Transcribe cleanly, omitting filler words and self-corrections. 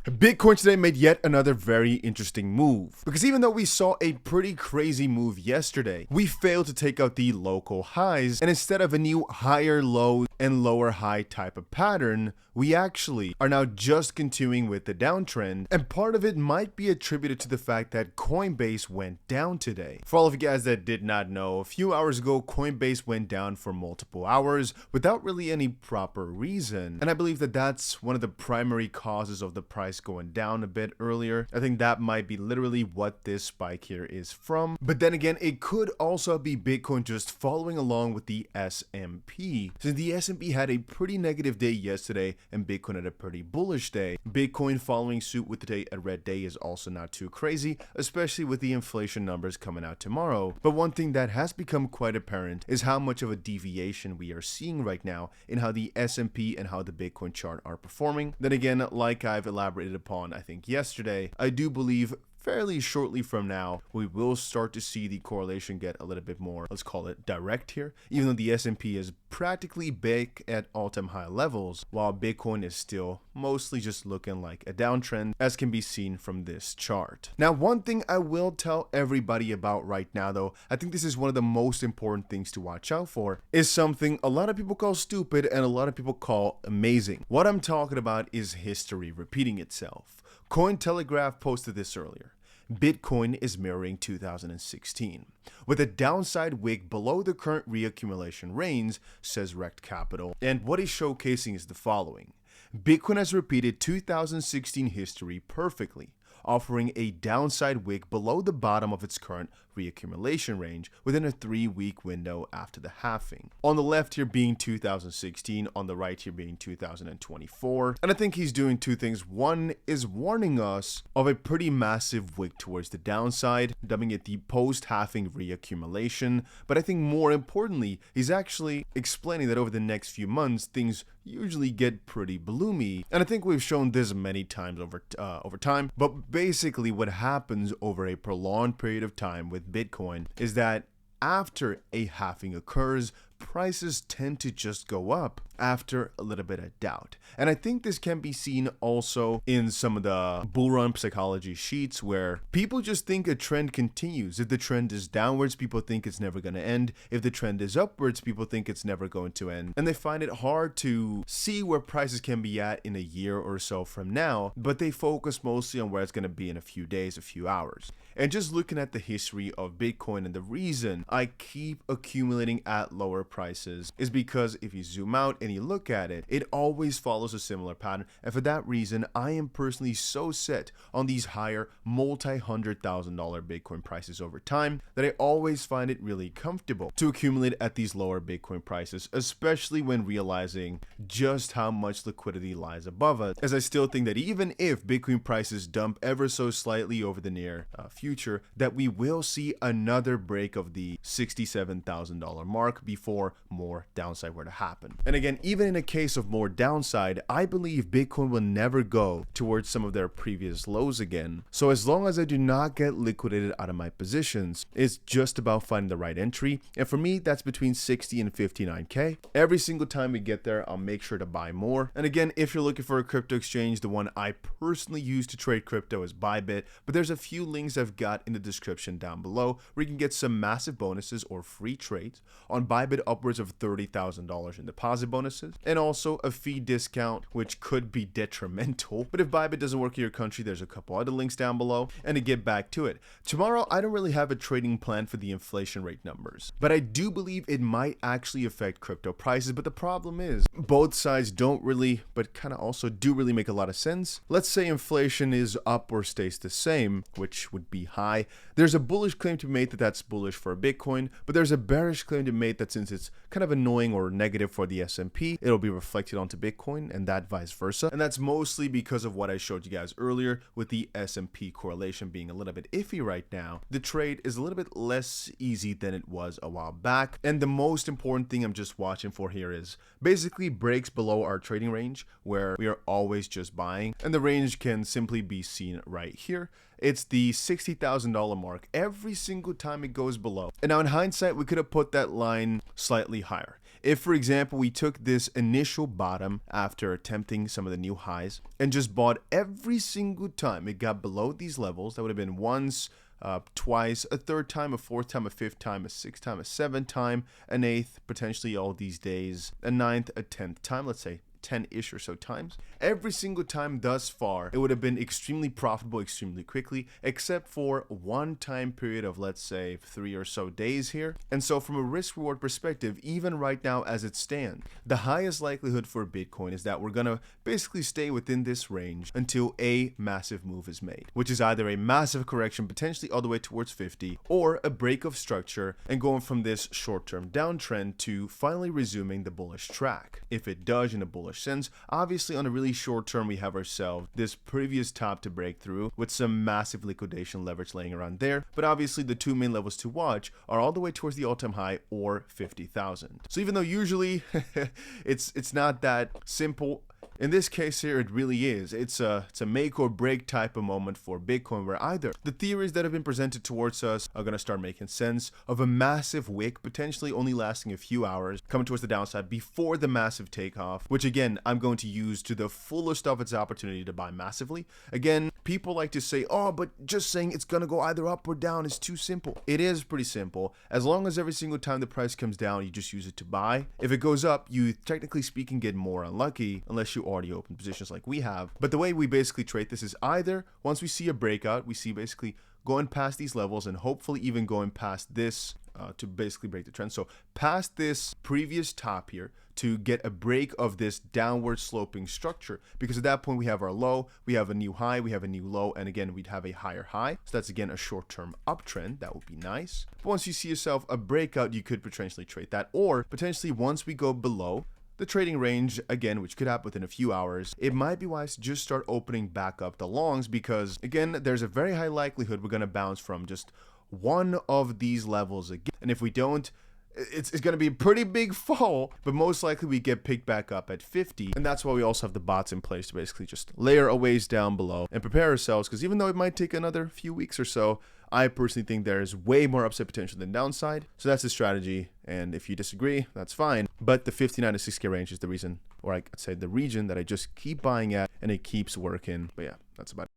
Bitcoin today made yet another very interesting move, because even though we saw a pretty crazy move yesterday, we failed to take out the local highs, and instead of a new higher low and lower high type of pattern, we actually are now just continuing with the downtrend, and part of it might be attributed to the fact that Coinbase went down today. For all of you guys that did not know, a few hours ago Coinbase went down for multiple hours without really any proper reason, and I believe that that's one of the primary causes of the price going down a bit earlier. I think that might be literally what this spike here is from. But then again, it could also be Bitcoin just following along with the S&P. Since the S&P had a pretty negative day yesterday and Bitcoin had a pretty bullish day, Bitcoin following suit with the day a red day is also not too crazy, especially with the inflation numbers coming out tomorrow. But one thing that has become quite apparent is how much of a deviation we are seeing right now in how the S&P and how the Bitcoin chart are performing. Then again, like I've elaborated upon, I think yesterday, I do believe fairly shortly from now, we will start to see the correlation get a little bit more, let's call it direct here, even though the S&P is practically back at all-time high levels, while Bitcoin is still mostly just looking like a downtrend, as can be seen from this chart. Now, one thing I will tell everybody about right now, though, I think this is one of the most important things to watch out for, is something a lot of people call stupid and a lot of people call amazing. What I'm talking about is history repeating itself. Cointelegraph posted this earlier. Bitcoin is mirroring 2016, with a downside wick below the current reaccumulation range, says Rect Capital. And what he's showcasing is the following. Bitcoin has repeated 2016 history perfectly, offering a downside wick below the bottom of its current reaccumulation range within a 3-week window after the halving. On the left here being 2016, on the right here being 2024. And I think he's doing two things. One is warning us of a pretty massive wick towards the downside, dubbing it the post-halving reaccumulation. But I think more importantly, he's actually explaining that over the next few months, things usually get pretty bloomy. And I think we've shown this many times over time. But basically what happens over a prolonged period of time with Bitcoin is that after a halving occurs, prices tend to just go up after a little bit of doubt. And I think this can be seen also in some of the bull run psychology sheets where people just think a trend continues. If the trend is downwards, people think it's never going to end. If the trend is upwards, people think it's never going to end. And they find it hard to see where prices can be at in a year or so from now, but they focus mostly on where it's going to be in a few days, a few hours. And just looking at the history of Bitcoin, and the reason I keep accumulating at lower prices is because if you zoom out and you look at it, it always follows a similar pattern. And for that reason, I am personally so set on these higher multi-$100,000 Bitcoin prices over time that I always find it really comfortable to accumulate at these lower Bitcoin prices, especially when realizing just how much liquidity lies above us. As I still think that even if Bitcoin prices dump ever so slightly over the near future, that we will see another break of the $67,000 mark before more downside were to happen. And again, even in a case of more downside, I believe Bitcoin will never go towards some of their previous lows again. So as long as I do not get liquidated out of my positions, it's just about finding the right entry. And for me, that's between 60 and 59K. Every single time we get there, I'll make sure to buy more. And again, if you're looking for a crypto exchange, the one I personally use to trade crypto is Bybit, but there's a few links I've got in the description down below where you can get some massive bonuses or free trades. On Bybit, upwards of $30,000 in deposit bonuses, and also a fee discount, which could be detrimental. But if Bybit doesn't work in your country, there's a couple other links down below. And to get back to it, tomorrow I don't really have a trading plan for the inflation rate numbers, but I do believe it might actually affect crypto prices. But the problem is both sides don't really, but kind of also do really make a lot of sense. Let's say inflation is up or stays the same, which would be high. There's a bullish claim to be made that that's bullish for Bitcoin, but there's a bearish claim to be made that since it's kind of annoying or negative for the S&P, it'll be reflected onto Bitcoin, and that vice versa. And that's mostly because of what I showed you guys earlier with the S&P correlation being a little bit iffy right now. The trade is a little bit less easy than it was a while back. And the most important thing I'm just watching for here is basically breaks below our trading range where we are always just buying. And the range can simply be seen right here. It's the $60,000 mark every single time it goes below. And now in hindsight, we could have put that line slightly higher. If, for example, we took this initial bottom after attempting some of the new highs and just bought every single time it got below these levels, that would have been once, twice, a third time, a fourth time, a fifth time, a sixth time, a seventh time, an eighth, potentially all these days, a ninth, a 10th time, let's say 10-ish or so times. Every single time thus far, it would have been extremely profitable extremely quickly, except for one time period of, let's say, 3 or so days here. And so from a risk reward perspective, even right now as it stands, the highest likelihood for Bitcoin is that we're gonna basically stay within this range until a massive move is made, which is either a massive correction potentially all the way towards 50, or a break of structure and going from this short-term downtrend to finally resuming the bullish track. If it does in a bullish sense, obviously on a really short term we have ourselves this previous top to break through with some massive liquidation leverage laying around there, but obviously the two main levels to watch are all the way towards the all-time high or 50,000. So even though usually it's not that simple, in this case here, it really is. It's a make or break type of moment for Bitcoin, where either the theories that have been presented towards us are going to start making sense of a massive wick, potentially only lasting a few hours, coming towards the downside before the massive takeoff, which again, I'm going to use to the fullest of its opportunity to buy massively. Again, people like to say, oh, but just saying it's going to go either up or down is too simple. It is pretty simple. As long as every single time the price comes down, you just use it to buy. If it goes up, you technically speaking get more unlucky, unless you already open positions like we have. But the way we basically trade this is either once we see a breakout, we see basically going past these levels and hopefully even going past this to basically break the trend. So past this previous top here to get a break of this downward sloping structure, because at that point we have our low, we have a new high, we have a new low, and again we'd have a higher high. So that's again a short-term uptrend. That would be nice. But once you see yourself a breakout, you could potentially trade that, or potentially once we go below the trading range, again, which could happen within a few hours, it might be wise to just start opening back up the longs, because again, there's a very high likelihood we're going to bounce from just one of these levels again. And if we don't, it's going to be a pretty big fall, but most likely we get picked back up at 50. And that's why we also have the bots in place to basically just layer a ways down below and prepare ourselves, because even though it might take another few weeks or so, I personally think there is way more upside potential than downside. So that's the strategy. And if you disagree, that's fine. But the 59 to 6K range is the reason, or I'd say the region that I just keep buying at, and it keeps working. But yeah, that's about it.